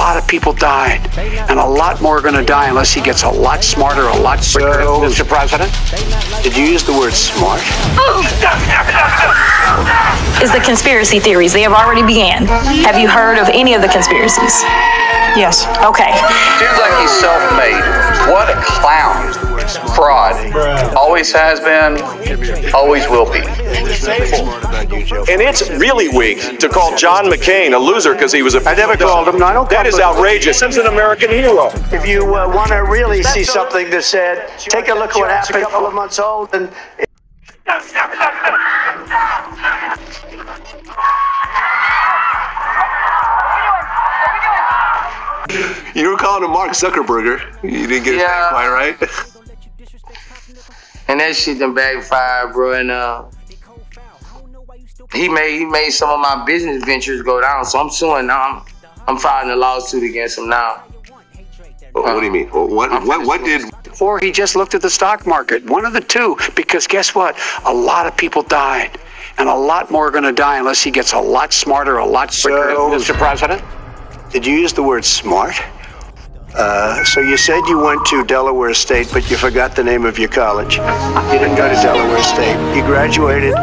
lot of people died, and a lot more are going to die unless he gets a lot smarter, a lot quicker. Mr. President, did you use the word smart? Is the conspiracy theories. They have already began. Have you heard of any of the conspiracies? Yes. Okay. Seems like he's self-made. What a clown. Fraud. Always has been, always will be. And it's really weak to call John McCain a loser because he was a... I never called him. No, I don't. That is outrageous. He's an American hero. If you want to really see something that's said, take a look at what happened a couple of months old. And you were calling him Mark Zuckerberger. You didn't get it quite right. And that shit done backfired, bro. And he made some of my business ventures go down. So I'm suing now. I'm filing a lawsuit against him now. What do you mean? What did? Or he just looked at the stock market. One of the two. Because guess what? A lot of people died, and a lot more are going to die unless he gets a lot smarter, a lot quicker. Mr. President, did you use the word smart? So you said you went to Delaware State, but you forgot the name of your college. You didn't go to Delaware State. You graduated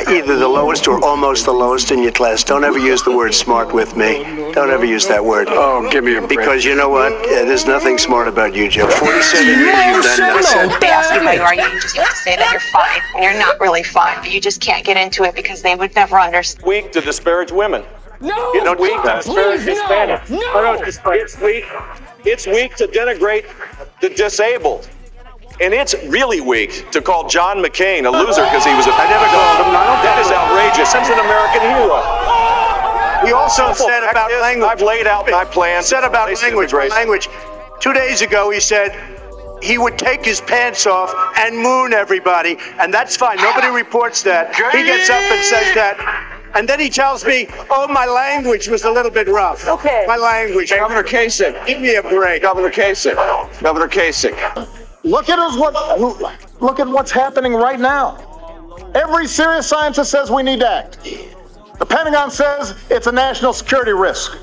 either the lowest or almost the lowest in your class. Don't ever use the word smart with me. Don't ever use that word. Oh, give me a break. Because you know what? There's nothing smart about you, Joe. 47 years you've done nothing. They ask you how you are, you just have to say that you're fine. And you're not really fine, but you just can't get into it because they would never understand. Weak to disparage women. No! It's weak to disparage Hispanics. No! It's weak to denigrate the disabled. And it's really weak to call John McCain a loser because he was a... I never called him. That is outrageous. He's an American hero. He also said about language. I've laid out my plan. Said about language. 2 days ago, he said he would take his pants off and moon everybody, and that's fine. Nobody reports that. He gets up and says that. And then he tells me, oh, my language was a little bit rough. Okay. My language. Governor Kasich. Give me a break. Governor Kasich. Governor Kasich. Look at what's happening right now. Every serious scientist says we need to act. The Pentagon says it's a national security risk.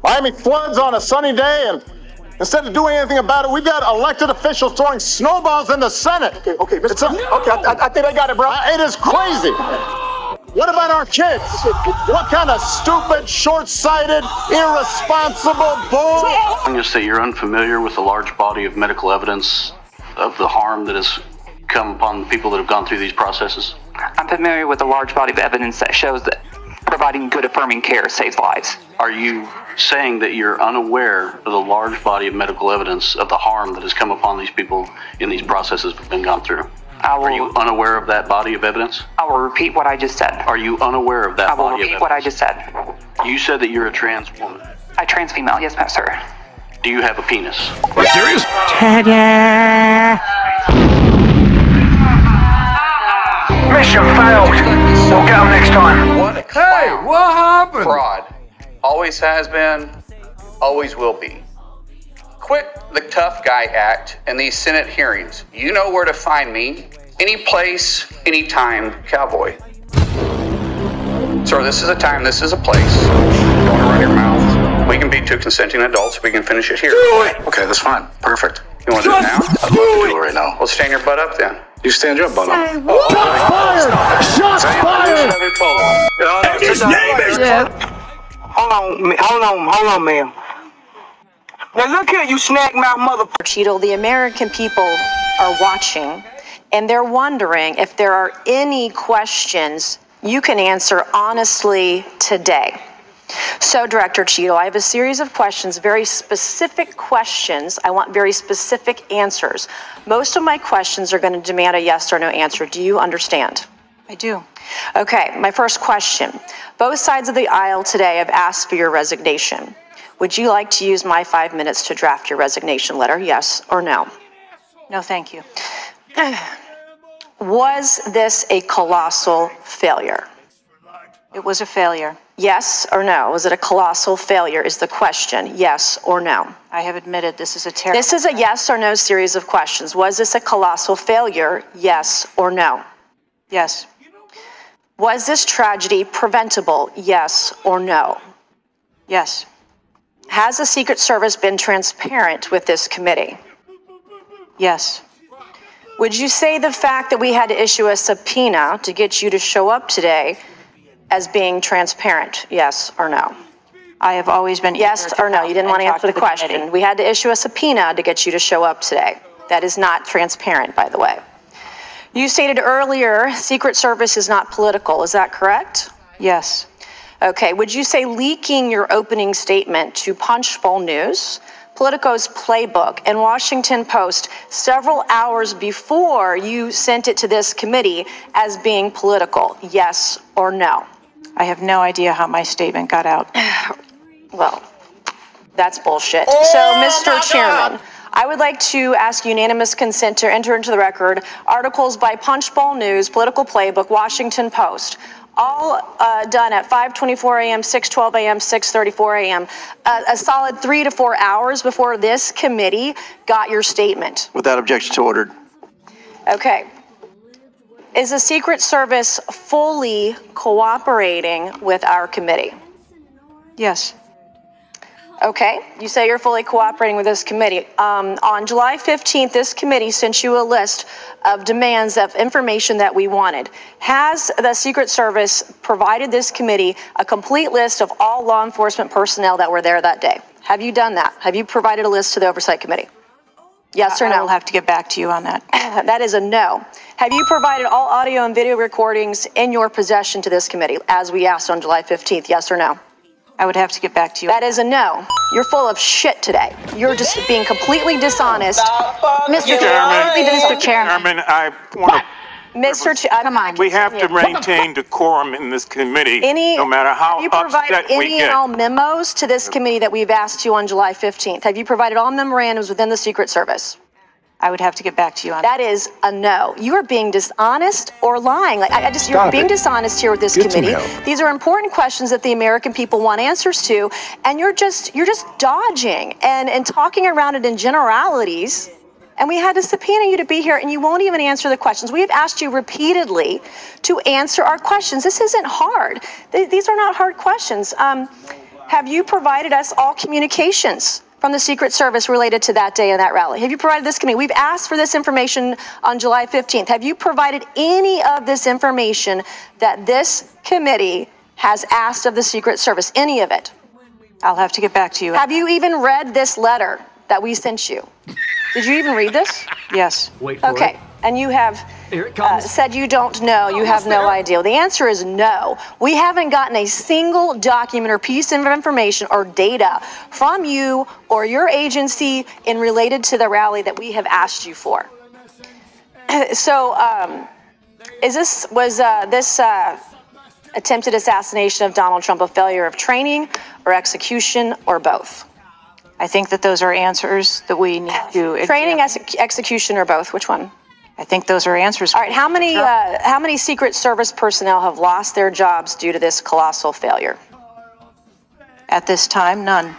Miami floods on a sunny day, and instead of doing anything about it, we've got elected officials throwing snowballs in the Senate. Okay, I think I got it, bro. It is crazy. What about our kids? What kind of stupid, short-sighted, irresponsible bull? You say you're unfamiliar with the large body of medical evidence of the harm that has come upon the people that have gone through these processes? I'm familiar with a large body of evidence that shows that providing good affirming care saves lives. Are you saying that you're unaware of the large body of medical evidence of the harm that has come upon these people in these processes that have been gone through? Are you unaware of that body of evidence? I will repeat what I just said. Are you unaware of that body of evidence? I will repeat what I just said. You said that you're a trans woman. A trans female, yes, ma'am, sir. Do you have a penis? Are you serious? Ta-da! Mission failed. We'll get them next time. What a clown. Hey, what happened? Fraud. Always has been, always will be. Quit the tough guy act in these Senate hearings. You know where to find me. Any place, anytime, cowboy. Sir, this is a time, this is a place. Don't want to run your mouth. We can be two consenting adults. We can finish it here. Okay, that's fine. Perfect. You want to do it now? I'd love to do it right now. Well, stand your butt up then. You stand your butt up. Shots fired! His name is... Hold on, ma'am. Now look here, you snack mouth mother... Cheeto, the American people are watching, and they're wondering if there are any questions you can answer honestly today. So, Director Cheeto, I have a series of questions, very specific questions. I want very specific answers. Most of my questions are going to demand a yes or no answer. Do you understand? I do. Okay, my first question. Both sides of the aisle today have asked for your resignation. Would you like to use my 5 minutes to draft your resignation letter, yes or no? No, thank you. Was this a colossal failure? It was a failure. Yes or no? Was it a colossal failure is the question, yes or no? I have admitted this is a terrible... This is a yes or no series of questions. Was this a colossal failure, yes or no? Yes. Was this tragedy preventable, yes or no? Yes. Has the Secret Service been transparent with this committee? Yes. Would you say the fact that we had to issue a subpoena to get you to show up today as being transparent? Yes or no? I have always been. Yes or no? You didn't want to answer the question. We had to issue a subpoena to get you to show up today. That is not transparent, by the way. You stated earlier, Secret Service is not political. Is that correct? Yes. Okay. Would you say leaking your opening statement to Punchbowl News, Politico's Playbook, and Washington Post several hours before you sent it to this committee as being political? Yes or no? I have no idea how my statement got out. Well, that's bullshit. So, Mr. Chairman, I would like to ask unanimous consent to enter into the record articles by Punchbowl News, Political Playbook, Washington Post, all done at 5:24 a.m., 6:12 a.m., 6:34 a.m., a solid 3 to 4 hours before this committee got your statement. Without objection, so ordered. Okay. Is the Secret Service fully cooperating with our committee? Yes. Okay, you say you're fully cooperating with this committee. On July 15th, this committee sent you a list of demands of information that we wanted. Has the Secret Service provided this committee a complete list of all law enforcement personnel that were there that day? Have you done that? Have you provided a list to the Oversight Committee? Yes or no? I will have to get back to you on that. That is a no. Have you provided all audio and video recordings in your possession to this committee, as we asked on July 15th? Yes or no? I would have to get back to you. That is a no. You're full of shit today. You're just being completely dishonest. Mr. Chairman, I want to... Come on. We have to maintain decorum in this committee, no matter how upset we get. Have you provided any and all memos to this committee that we've asked you on July 15th? Have you provided all memorandums within the Secret Service? I would have to get back to you on that. That is a no. You are being dishonest or lying. You're being dishonest here with this committee. These are important questions that the American people want answers to, and you're just dodging and talking around it in generalities. And we had to subpoena you to be here, and you won't even answer the questions. We have asked you repeatedly to answer our questions. This isn't hard. These are not hard questions. Have you provided us all communications from the Secret Service related to that day and that rally? Have you provided this committee? We've asked for this information on July 15th. Have you provided any of this information that this committee has asked of the Secret Service? Any of it? I'll have to get back to you. Have you even read this letter that we sent you? Did you even read this? Yes. Wait for it. And you have said you don't know, you have no idea. The answer is no. We haven't gotten a single document or piece of information or data from you or your agency in related to the rally that we have asked you for. So, was this attempted assassination of Donald Trump a failure of training or execution or both? I think that those are answers that we need to... Training, execution, or both? Which one? I think those are answers. All right, how many Secret Service personnel have lost their jobs due to this colossal failure? At this time, none.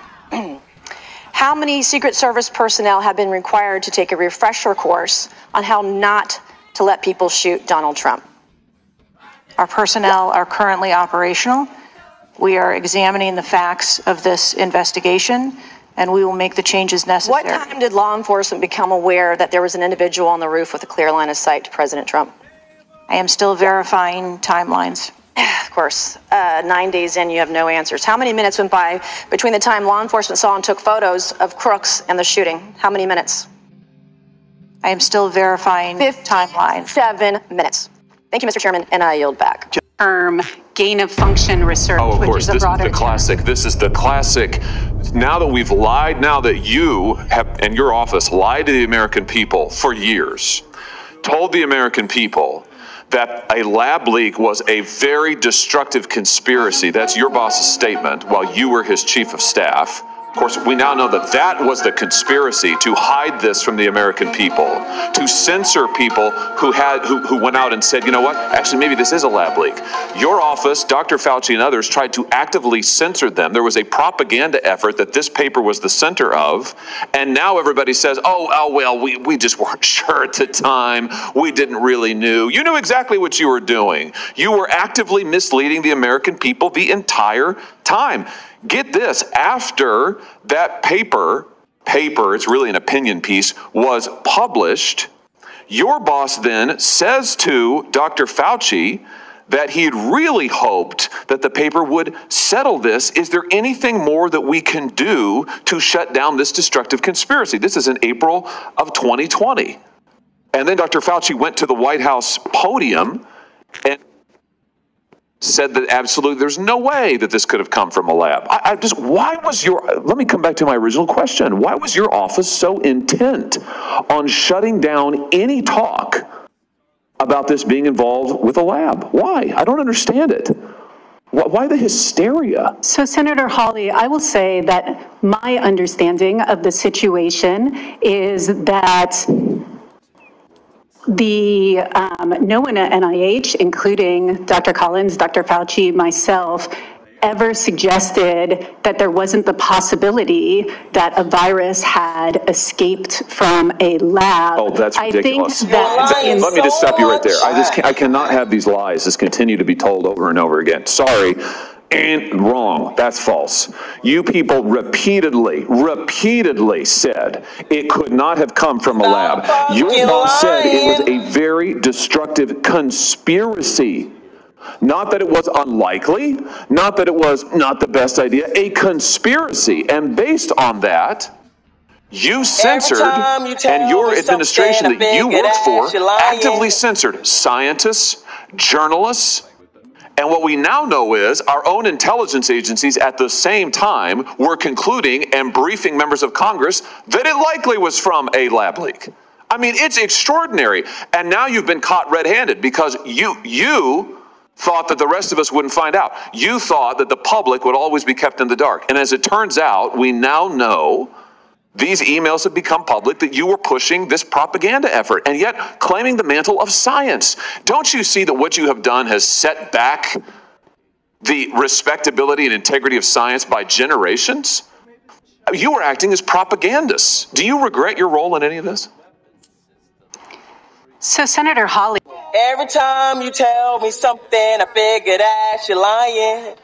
How many Secret Service personnel have been required to take a refresher course on how not to let people shoot Donald Trump? Our personnel are currently operational. We are examining the facts of this investigation, and we will make the changes necessary. What time did law enforcement become aware that there was an individual on the roof with a clear line of sight to President Trump? I am still verifying timelines. Of course, 9 days in, you have no answers. How many minutes went by between the time law enforcement saw and took photos of crooks and the shooting? How many minutes? I am still verifying timelines. 7 minutes. Thank you, Mr. Chairman, and I yield back. Gain of function research. Oh, of course, this is the classic. This is the classic. Now that we've lied, now that you have, and your office lied to the American people for years, told the American people that a lab leak was a very destructive conspiracy. That's your boss's statement while you were his chief of staff. Of course, we now know that that was the conspiracy to hide this from the American people, to censor people who went out and said, you know what, actually maybe this is a lab leak. Your office, Dr. Fauci and others tried to actively censor them. There was a propaganda effort that this paper was the center of, and now everybody says, oh well, we just weren't sure at the time. We didn't really know. You knew exactly what you were doing. You were actively misleading the American people the entire time. Get this, after that paper, it's really an opinion piece, was published, your boss then says to Dr. Fauci that he had really hoped that the paper would settle this. Is there anything more that we can do to shut down this destructive conspiracy? This is in April of 2020. And then Dr. Fauci went to the White House podium and said that absolutely there's no way that this could have come from a lab. Let me come back to my original question. Why was your office so intent on shutting down any talk about this being involved with a lab? Why? I don't understand it. Why the hysteria? So, Senator Hawley, I will say that my understanding of the situation is that no one at NIH, including Dr. Collins, Dr. Fauci, myself, ever suggested that there wasn't the possibility that a virus had escaped from a lab. Oh, that's ridiculous. I think that let me just stop you right there. I cannot have these lies just continue to be told over and over again. Sorry. And wrong. That's false. You people repeatedly said it could not have come from a lab. Your boss said it was a very destructive conspiracy. Not that it was unlikely, not that it was not the best idea, a conspiracy. And based on that, you censored, and your administration that you worked for actively censored scientists, journalists. And what we now know is our own intelligence agencies at the same time were concluding and briefing members of Congress that it likely was from a lab leak. I mean, it's extraordinary. And now you've been caught red-handed because you thought that the rest of us wouldn't find out. You thought that the public would always be kept in the dark. And as it turns out, we now know these emails have become public that you were pushing this propaganda effort and yet claiming the mantle of science. Don't you see that what you have done has set back the respectability and integrity of science by generations? You were acting as propagandists. Do you regret your role in any of this? So, Senator Hawley. Every time you tell me something, I figure that you're lying.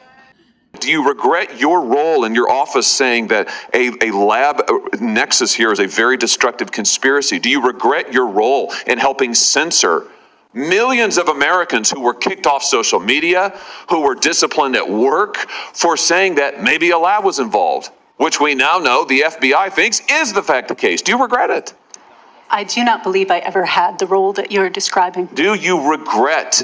Do you regret your role in your office saying that a lab nexus here is a very destructive conspiracy? Do you regret your role in helping censor millions of Americans who were kicked off social media, who were disciplined at work for saying that maybe a lab was involved, which we now know the FBI thinks is the case? Do you regret it? I do not believe I ever had the role that you're describing. Do you regret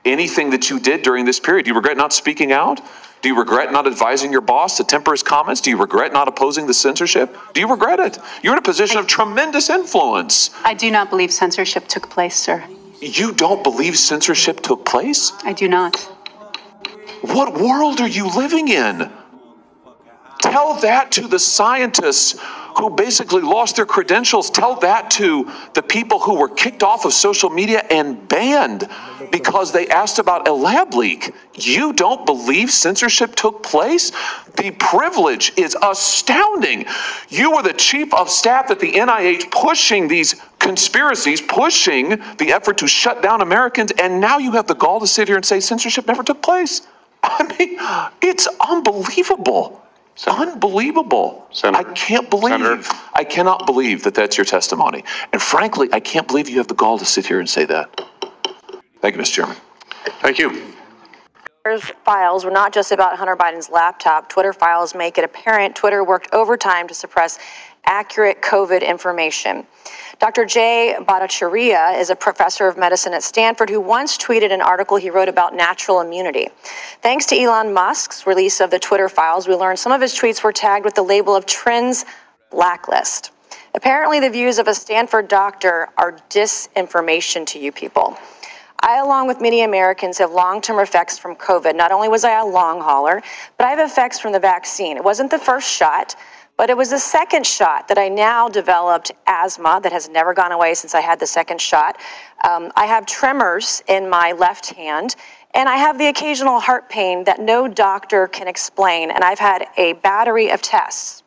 anything that you did during this period? Do you regret not speaking out? Do you regret not advising your boss to temper his comments? Do you regret not opposing the censorship? Do you regret it? You're in a position of tremendous influence. I do not believe censorship took place, sir. You don't believe censorship took place? I do not. What world are you living in? Tell that to the scientists who basically lost their credentials. Tell that to the people who were kicked off of social media and banned because they asked about a lab leak. You don't believe censorship took place? The privilege is astounding. You were the chief of staff at the NIH pushing these conspiracies, pushing the effort to shut down Americans, and now you have the gall to sit here and say censorship never took place. I mean, it's unbelievable. Unbelievable. Senator, I cannot believe that that's your testimony. And frankly, I can't believe you have the gall to sit here and say that. Thank you, Mr. Chairman. Thank you. Files were not just about Hunter Biden's laptop. Twitter files make it apparent Twitter worked overtime to suppress accurate COVID information. Dr. Jay Bhattacharya is a professor of medicine at Stanford who once tweeted an article he wrote about natural immunity. Thanks to Elon Musk's release of the Twitter files, we learned some of his tweets were tagged with the label of Trends Blacklist. Apparently, the views of a Stanford doctor are disinformation to you people. I, along with many Americans, have long-term effects from COVID. Not only was I a long hauler, but I have effects from the vaccine. It wasn't the first shot, but it was the second shot that I now developed asthma that has never gone away since I had the second shot. I have tremors in my left hand, and I have the occasional heart pain that no doctor can explain, and I've had a battery of tests.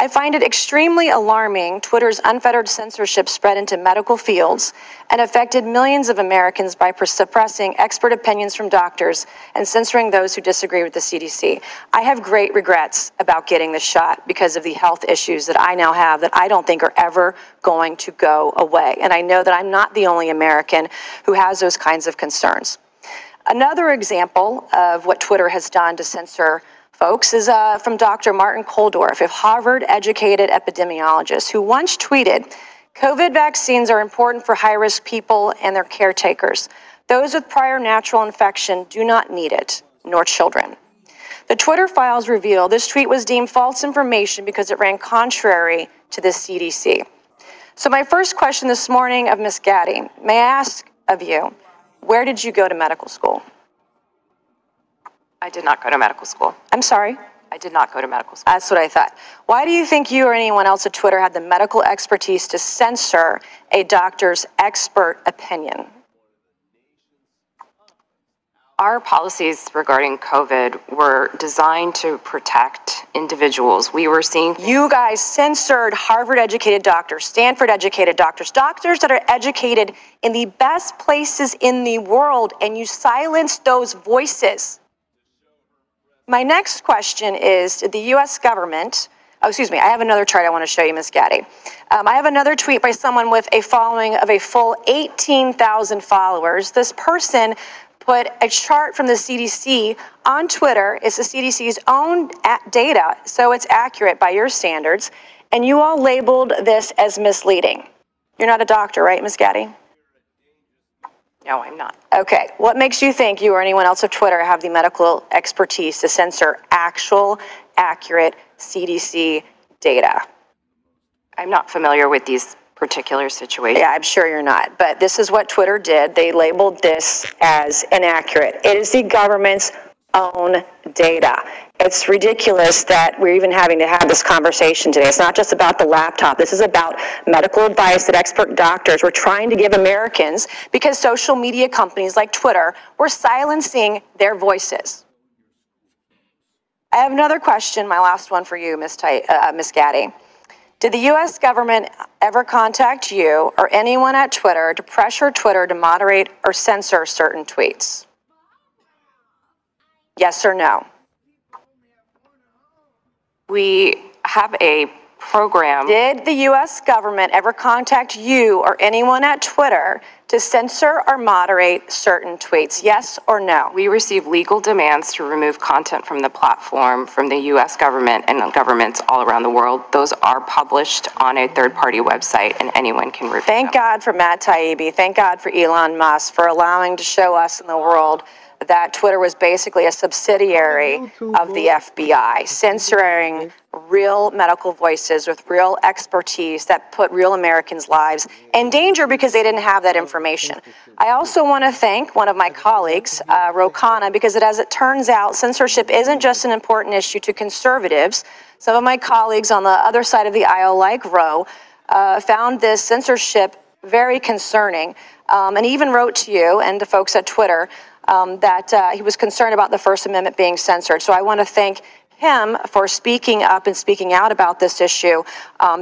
I find it extremely alarming Twitter's unfettered censorship spread into medical fields and affected millions of Americans by suppressing expert opinions from doctors and censoring those who disagree with the CDC. I have great regrets about getting the shot because of the health issues that I now have that I don't think are ever going to go away. And I know that I'm not the only American who has those kinds of concerns. Another example of what Twitter has done to censor folks is from Dr. Martin Kulldorff, a Harvard-educated epidemiologist who once tweeted, "COVID vaccines are important for high-risk people and their caretakers. Those with prior natural infection do not need it, nor children." The Twitter files reveal this tweet was deemed false information because it ran contrary to the CDC. So my first question this morning of Ms. Gaddy, may I ask of you, where did you go to medical school? I did not go to medical school. I'm sorry? I did not go to medical school. That's what I thought. Why do you think you or anyone else at Twitter had the medical expertise to censor a doctor's expert opinion? Our policies regarding COVID were designed to protect individuals. We were seeing... You guys censored Harvard-educated doctors, Stanford-educated doctors, doctors that are educated in the best places in the world, and you silenced those voices. My next question is, did the U.S. government, I have another chart I want to show you, Ms. Gaddy. I have another tweet by someone with a following of a full 18,000 followers. This person put a chart from the CDC on Twitter. It's the CDC's own data, so it's accurate by your standards, and you all labeled this as misleading. You're not a doctor, right, Ms. Gaddy? No, I'm not. Okay. What makes you think you or anyone else at Twitter have the medical expertise to censor actual, accurate CDC data? I'm not familiar with these particular situations. Yeah, I'm sure you're not. But this is what Twitter did. They labeled this as inaccurate. It is the government's own data. It's ridiculous that we're even having to have this conversation today. It's not just about the laptop. This is about medical advice that expert doctors were trying to give Americans because social media companies like Twitter were silencing their voices. I have another question, my last one for you, Ms. Gaddy. Did the U.S. government ever contact you or anyone at Twitter to pressure Twitter to moderate or censor certain tweets? Yes or no? We have a program. Did the U.S. government ever contact you or anyone at Twitter to censor or moderate certain tweets? Yes or no? We receive legal demands to remove content from the platform from the U.S. government and governments all around the world. Those are published on a third-party website, and anyone can review them. Thank God for Matt Taibbi. Thank God for Elon Musk for allowing to show us in the world that Twitter was basically a subsidiary of the FBI, censoring real medical voices with real expertise that put real Americans' lives in danger because they didn't have that information. I also want to thank one of my colleagues, Rokana, because as it turns out, censorship isn't just an important issue to conservatives. Some of my colleagues on the other side of the aisle, like Ro, found this censorship very concerning, and even wrote to you and to folks at Twitter that he was concerned about the First Amendment being censored. So I want to thank him for speaking up and speaking out about this issue,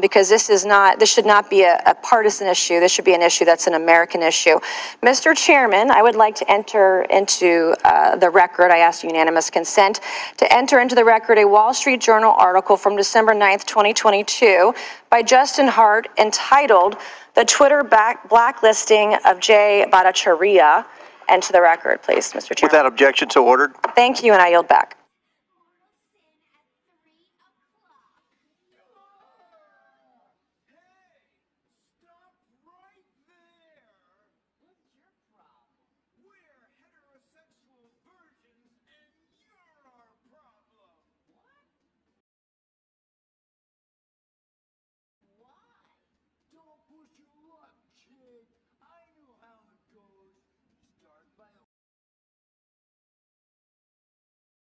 because this should not be a partisan issue. This should be an issue that's an American issue. Mr. Chairman, I would like to enter into the record, I ask unanimous consent, to enter into the record a Wall Street Journal article from December 9th, 2022 by Justin Hart entitled "The Twitter Blacklisting of Jay Bhattacharya." Enter the record, please, Mr. Chairman. Without objection, so ordered. Thank you, and I yield back.